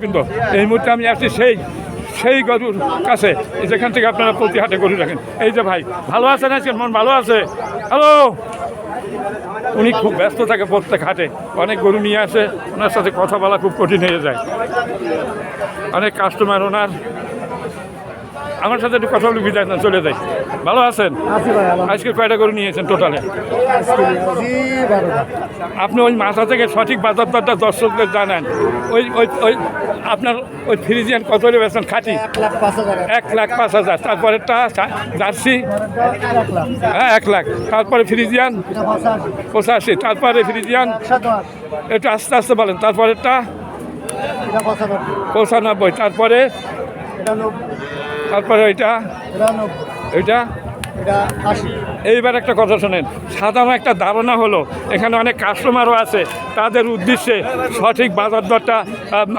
কিন্তু এই মুহূর্তে আমি আসছি সেই গরুর কাছে যেখান থেকে আপনারা প্রতি হাটে গরু রাখেন। এই যে ভাই ভালো আছেন, আজকে মন ভালো আছে? হ্যালো, উনি খুব ব্যস্ত থাকে প্রত্যেক হাটে, অনেক গরু নিয়ে আসে, ওনার সাথে কথা বলা খুব কঠিন হয়ে যায়। অনেক কাস্টমার ওনার, আমার সাথে একটু কথা বলে বিদায় না চলে যাই। ভালো আছেন? আজকে কয়টা গরু নিয়েছেন টোটালে? আপনি ওই মাথা থেকে সঠিক বাজার দরটা দর্শকদের জানান। ওই ওই ওই আপনার ওই ফ্রিজিয়ান কত হলে বেছেন? খাঁটি 1,05,000। তারপরেরটা জার্সি, হ্যাঁ 1 লাখ। তারপরে ফ্রিজিয়ান 85। তারপরে ফ্রিজিয়ান একটু আস্তে আস্তে বলেন। তারপরেরটা 95। তারপরে এটা এইবার একটা কথা শোনেন, সাধারণ একটা ধারণা হলো এখানে অনেক কাস্টমারও আছে, তাদের উদ্দেশ্যে সঠিক বাজার দরটা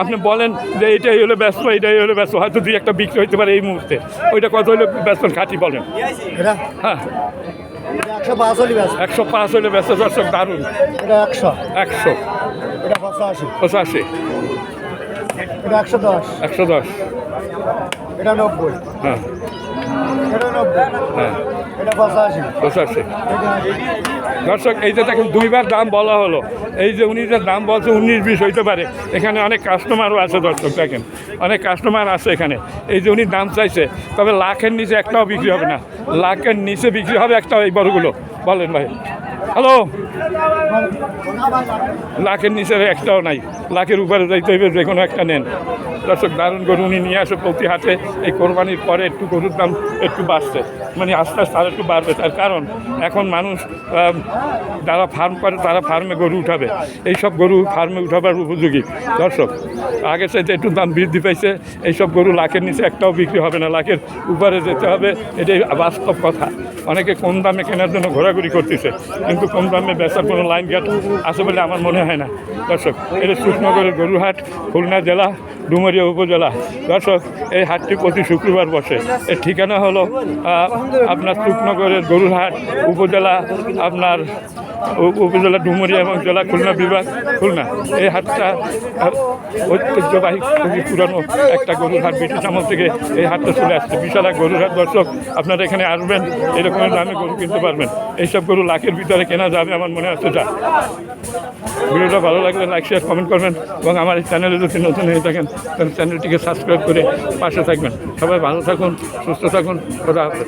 আপনি বলেন যে এইটাই হলো ব্যস্ত, এইটাই হলো ব্যস্ত, হয়তো 2-1টা বিক্রি হইতে পারে এই মুহূর্তে। ওইটা কত হলে ব্যস্ত খাঁটি বলেন? হ্যাঁ 105 হলে ব্যস্ত। দর্শক দারুণ, 100 85, 110, হ্যাঁ হ্যাঁ 85। দর্শক এই যে দেখেন দুইবার দাম বলা হলো, এই যে উনি যে দাম বলছে 19-20 হইতে পারে, এখানে অনেক কাস্টমারও আছে। দর্শক দেখেন অনেক কাস্টমার আছে এখানে। এই যে উনি দাম চাইছে, তবে লাখের নিচে একটাও বিক্রি হবে না, লাখের নিচে বিক্রি হবে একটাও এই বড়গুলো। বলেন ভাই। হ্যালো, লাখের নিচে একটাও নাই, লাখের উপরে যাইতে হইবে, যে কোনো একটা নেন। দর্শক দারুণ গরু উনি নিয়ে আসে প্রতি হাটে। এই কোরবানির পরে একটু গরুর দাম একটু বাড়ছে, মানে আস্তে আস্তে আর একটু বাড়বে। তার কারণ এখন মানুষ যারা ফার্ম করে তারা ফার্মে গরু উঠাবে, এইসব গরু ফার্মে উঠাবার উপযোগী। দর্শক আগের চাইতে একটু দাম বৃদ্ধি পাইছে, এইসব গরু লাখের নিচে একটাও বিক্রি হবে না, লাখের উপরে যেতে হবে, এটাই বাস্তব কথা। অনেকে কম দামে কেনার জন্য ঘোরাঘুরি করতেছে, কিন্তু কম দামে বেচার কোনো লাইন ঘাট আছে বলে আমার মনে হয় না। দর্শক এটা সুখনগরের গরুহাট, খুলনা জেলা, ডুমুরিয়া উপজেলা। দর্শক এই হাটটি প্রতি শুক্রবার বসে। এর ঠিকানা হলো আপনার সুখনগরের গরুহাট, উপজেলা আপনার উপজেলা ডুমুরিয়া এবং জেলা খুলনা বিভাগ, খুলনা। এই হাটটা ঐতিহ্যবাহী খুবই পুরানো একটা গরুর হাট, ব্রিটিশ আমল থেকে এই হাটটা চলে আসছে। বিশাল এক গরুর হাট। দর্শক আপনারা এখানে আসবেন, এরকমের দামে গরু কিনতে পারবেন। এইসব গরু লাখের ভিতরে কেনা যাবে আমার মনে হচ্ছে। যা ভিডিওটা ভালো লাগলে লাইক, শেয়ার, কমেন্ট করবেন এবং আমার এই চ্যানেলে যদি নতুন হয়ে থাকেন তাহলে চ্যানেলটিকে সাবস্ক্রাইব করে পাশে থাকবেন। সবাই ভালো থাকুন, সুস্থ থাকুন, খোদা হাফেজ।